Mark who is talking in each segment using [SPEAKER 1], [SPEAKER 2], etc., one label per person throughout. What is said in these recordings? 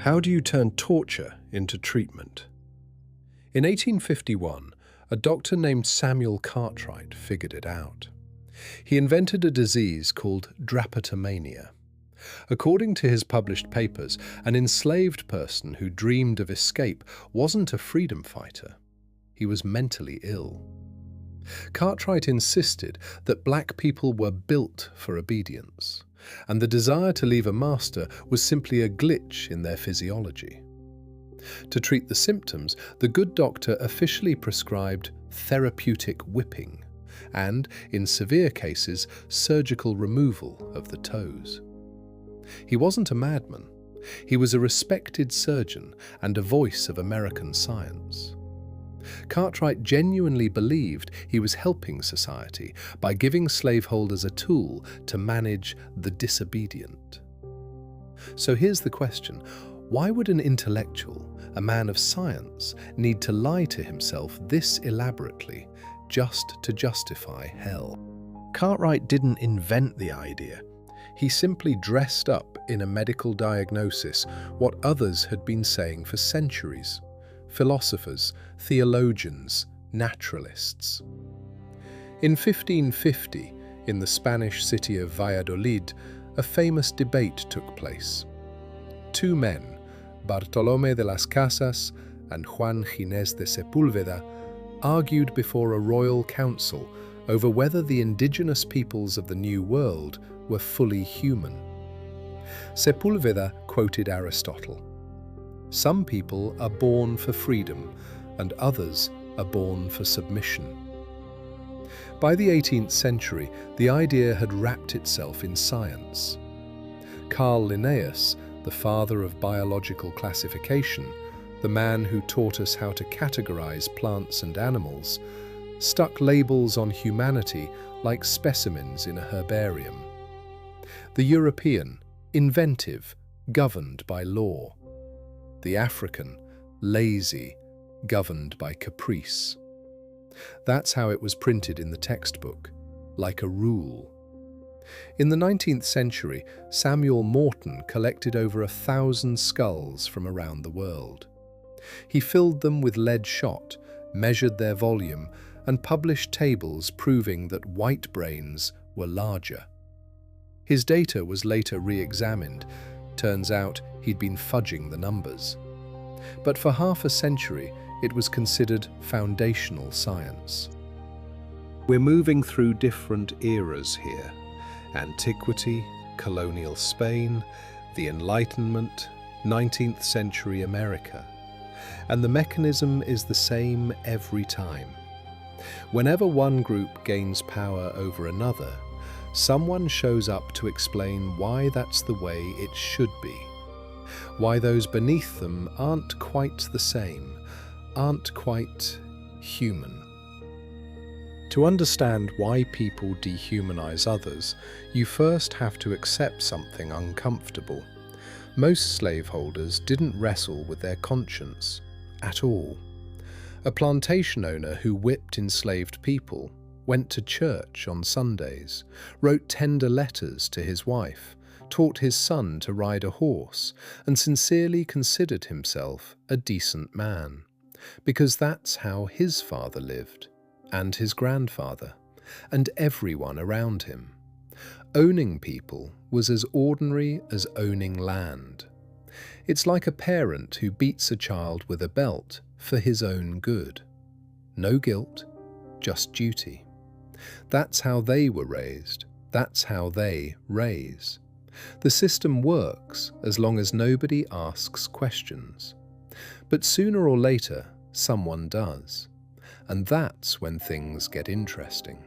[SPEAKER 1] How do you turn torture into treatment? In 1851, a doctor named Samuel Cartwright figured it out. He invented a disease called drapetomania. According to his published papers, an enslaved person who dreamed of escape wasn't a freedom fighter. He was mentally ill. Cartwright insisted that black people were built for obedience, and the desire to leave a master was simply a glitch in their physiology. To treat the symptoms, the good doctor officially prescribed therapeutic whipping and, in severe cases, surgical removal of the toes. He wasn't a madman. He was a respected surgeon and a voice of American science. Cartwright genuinely believed he was helping society by giving slaveholders a tool to manage the disobedient. So here's the question: why would an intellectual, a man of science, need to lie to himself this elaborately just to justify hell? Cartwright didn't invent the idea. He simply dressed up in a medical diagnosis what others had been saying for centuries: philosophers, theologians, naturalists. In 1550, in the Spanish city of Valladolid, a famous debate took place. Two men, Bartolomé de las Casas and Juan Ginés de Sepúlveda, argued before a royal council over whether the indigenous peoples of the New World were fully human. Sepúlveda quoted Aristotle: "Some people are born for freedom, and others are born for submission." By the 18th century, the idea had wrapped itself in science. Carl Linnaeus, the father of biological classification, the man who taught us how to categorize plants and animals, stuck labels on humanity like specimens in a herbarium. The European, inventive, governed by law. The African, lazy, governed by caprice. That's how it was printed in the textbook, like a rule. In the 19th century, Samuel Morton collected over 1,000 skulls from around the world. He filled them with lead shot, measured their volume, and published tables proving that white brains were larger. His data was later re-examined. Turns out he'd been fudging the numbers. But for half a century, it was considered foundational science. We're moving through different eras here: antiquity, colonial Spain, the Enlightenment, 19th century America. And the mechanism is the same every time. Whenever one group gains power over another, someone shows up to explain why that's the way it should be, why those beneath them aren't quite the same, aren't quite human. To understand why people dehumanize others, you first have to accept something uncomfortable. Most slaveholders didn't wrestle with their conscience at all. A plantation owner who whipped enslaved people went to church on Sundays, wrote tender letters to his wife, taught his son to ride a horse, and sincerely considered himself a decent man, because that's how his father lived, and his grandfather, and everyone around him. Owning people was as ordinary as owning land. It's like a parent who beats a child with a belt for his own good. No guilt, just duty. That's how they were raised. That's how they raise. The system works as long as nobody asks questions. But sooner or later, someone does. And that's when things get interesting.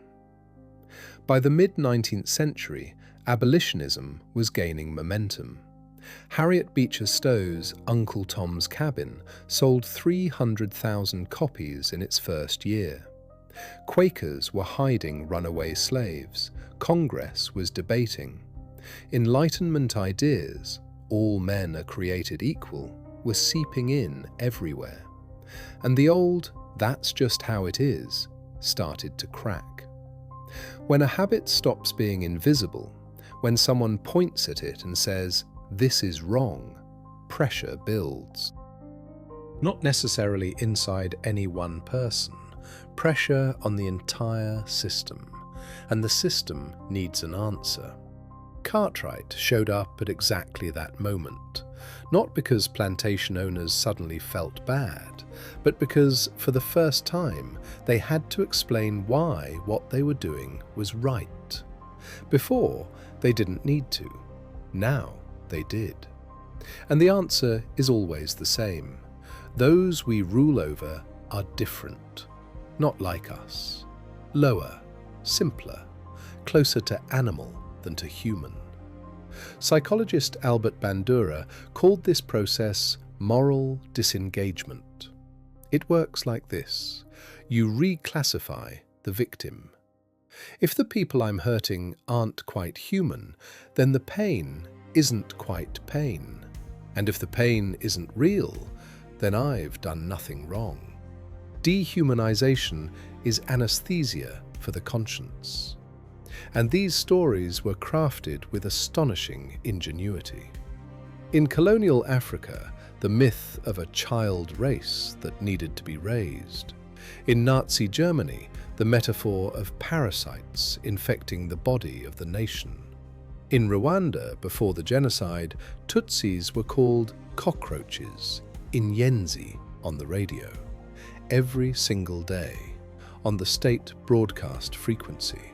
[SPEAKER 1] By the mid-19th century, abolitionism was gaining momentum. Harriet Beecher Stowe's Uncle Tom's Cabin sold 300,000 copies in its first year. Quakers were hiding runaway slaves. Congress was debating. Enlightenment ideas, all men are created equal, were seeping in everywhere. And the old "that's just how it is" started to crack. When a habit stops being invisible, when someone points at it and says, "this is wrong," pressure builds. Not necessarily inside any one person, pressure on the entire system, and the system needs an answer. Cartwright showed up at exactly that moment, not because plantation owners suddenly felt bad, but because, for the first time, they had to explain why what they were doing was right. Before, they didn't need to. Now, they did. And the answer is always the same. Those we rule over are different, not like us. Lower, simpler, closer to animal than to human. Psychologist Albert Bandura called this process moral disengagement. It works like this. You reclassify the victim. If the people I'm hurting aren't quite human, then the pain isn't quite pain. And if the pain isn't real, then I've done nothing wrong. De-humanization is anesthesia for the conscience. And these stories were crafted with astonishing ingenuity. In colonial Africa, the myth of a child race that needed to be raised. In Nazi Germany, the metaphor of parasites infecting the body of the nation. In Rwanda, before the genocide, Tutsis were called cockroaches, inyenzi, on the radio, every single day, on the state broadcast frequency,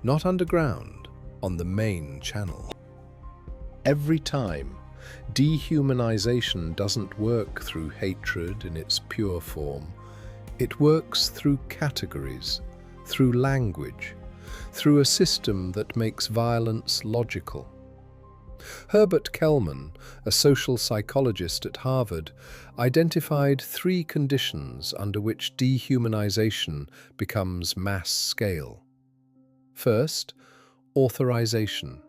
[SPEAKER 1] not underground, on the main channel. Every time, dehumanization doesn't work through hatred in its pure form. It works through categories, through language, through a system that makes violence logical. Herbert Kellman, a social psychologist at Harvard, identified 3 conditions under which dehumanization becomes mass-scale. First, authorization.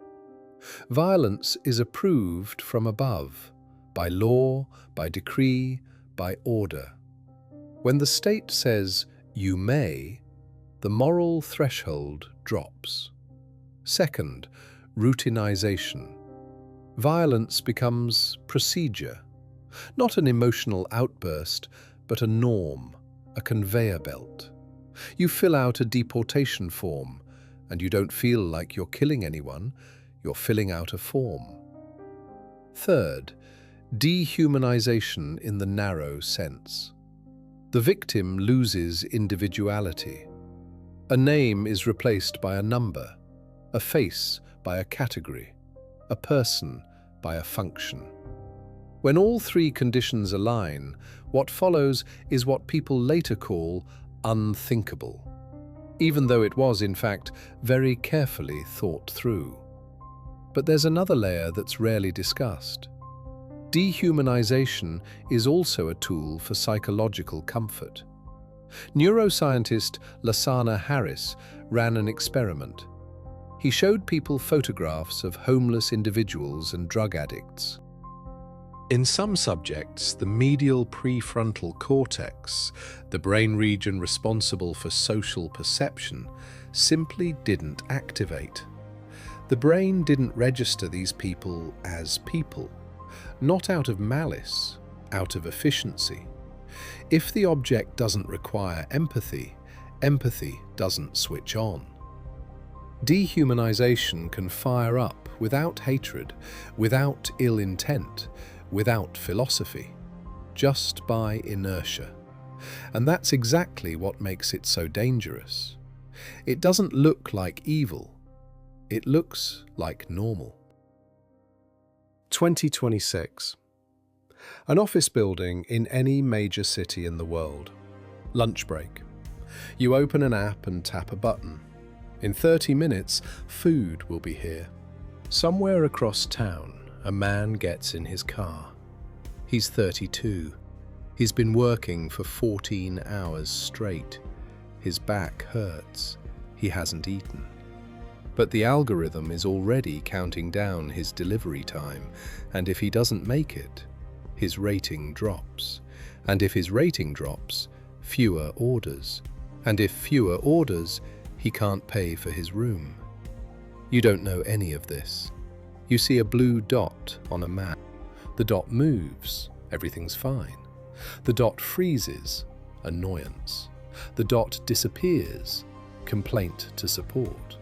[SPEAKER 1] Violence is approved from above, by law, by decree, by order. When the state says, "you may," the moral threshold drops. Second, routinization. Violence becomes procedure, not an emotional outburst, but a norm, a conveyor belt. You fill out a deportation form, and you don't feel like you're killing anyone, you're filling out a form. Third, dehumanization in the narrow sense. The victim loses individuality. A name is replaced by a number, a face by a category, a person by a function. When all 3 conditions align, what follows is what people later call unthinkable, even though it was, in fact, very carefully thought through. But there's another layer that's rarely discussed. Dehumanization is also a tool for psychological comfort. Neuroscientist Lasana Harris ran an experiment. He showed people photographs of homeless individuals and drug addicts. In some subjects, the medial prefrontal cortex, the brain region responsible for social perception, simply didn't activate. The brain didn't register these people as people. Not out of malice, out of efficiency. If the object doesn't require empathy, empathy doesn't switch on. Dehumanization can fire up without hatred, without ill intent, without philosophy, just by inertia. And that's exactly what makes it so dangerous. It doesn't look like evil. It looks like normal. 2026. An office building in any major city in the world. Lunch break. You open an app and tap a button. In 30 minutes, food will be here. Somewhere across town, a man gets in his car. He's 32. He's been working for 14 hours straight. His back hurts. He hasn't eaten. But the algorithm is already counting down his delivery time, and if he doesn't make it, his rating drops. And if his rating drops, fewer orders. And if fewer orders, he can't pay for his room. You don't know any of this. You see a blue dot on a map. The dot moves, everything's fine. The dot freezes, annoyance. The dot disappears, complaint to support.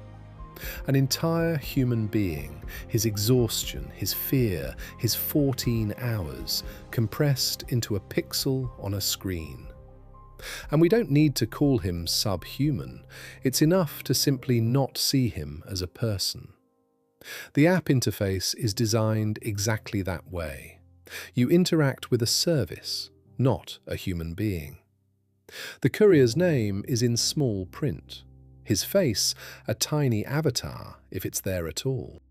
[SPEAKER 1] An entire human being, his exhaustion, his fear, his 14 hours, compressed into a pixel on a screen. And we don't need to call him subhuman. It's enough to simply not see him as a person. The app interface is designed exactly that way. You interact with a service, not a human being. The courier's name is in small print. His face, a tiny avatar, if it's there at all.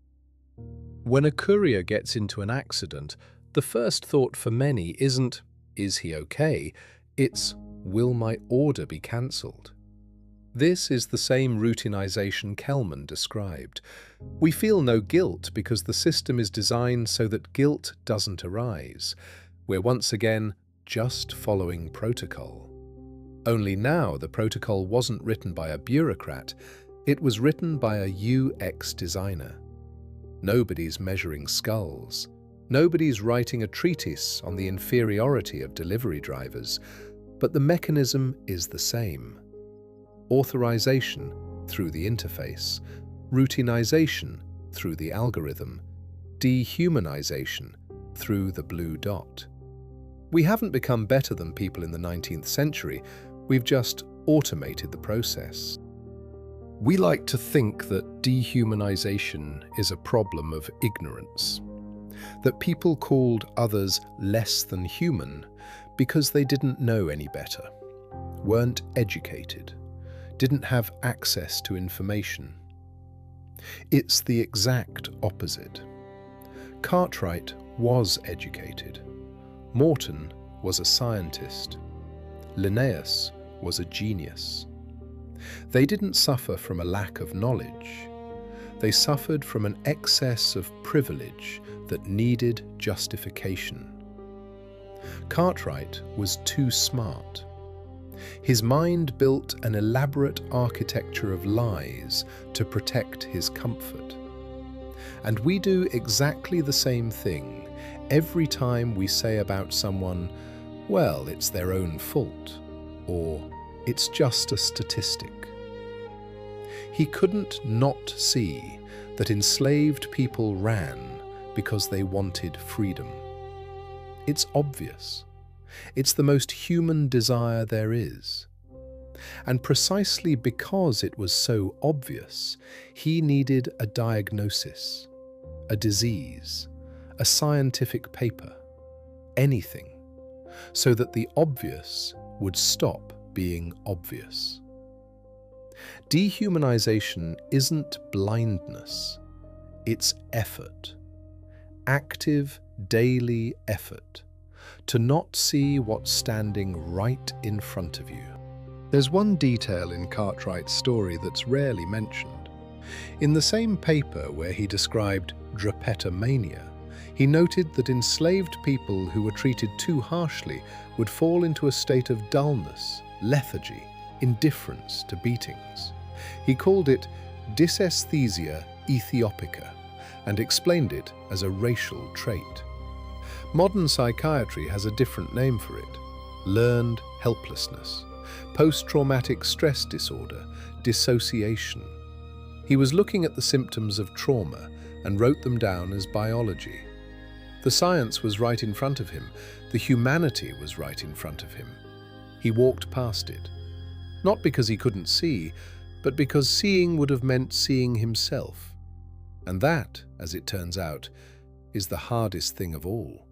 [SPEAKER 1] When a courier gets into an accident, the first thought for many isn't, "Is he okay?" It's, "Will my order be cancelled?" This is the same routinization Kelman described. We feel no guilt because the system is designed so that guilt doesn't arise. We're once again just following protocol. Only now the protocol wasn't written by a bureaucrat, it was written by a UX designer. Nobody's measuring skulls. Nobody's writing a treatise on the inferiority of delivery drivers, but the mechanism is the same. Authorization through the interface, routinization through the algorithm, de-humanization through the blue dot. We haven't become better than people in the 19th century, we've just automated the process. We like to think that dehumanization is a problem of ignorance, that people called others less than human because they didn't know any better, weren't educated, didn't have access to information. It's the exact opposite. Cartwright was educated. Morton was a scientist. Linnaeus was a genius. They didn't suffer from a lack of knowledge. They suffered from an excess of privilege that needed justification. Cartwright was too smart. His mind built an elaborate architecture of lies to protect his comfort. And we do exactly the same thing every time we say about someone, "Well, it's their own fault," or "It's just a statistic." He couldn't not see that enslaved people ran because they wanted freedom. It's obvious. It's the most human desire there is. And precisely because it was so obvious, he needed a diagnosis, a disease, a scientific paper, anything, so that the obvious would stop being obvious. Dehumanization isn't blindness, it's effort. Active, daily effort to not see what's standing right in front of you. There's one detail in Cartwright's story that's rarely mentioned. In the same paper where he described drapetomania, he noted that enslaved people who were treated too harshly would fall into a state of dullness, lethargy, indifference to beatings. He called it dysesthesia ethiopica and explained it as a racial trait. Modern psychiatry has a different name for it: learned helplessness, post-traumatic stress disorder, dissociation. He was looking at the symptoms of trauma and wrote them down as biology. The science was right in front of him, the humanity was right in front of him. He walked past it, not because he couldn't see, but because seeing would have meant seeing himself. And that, as it turns out, is the hardest thing of all.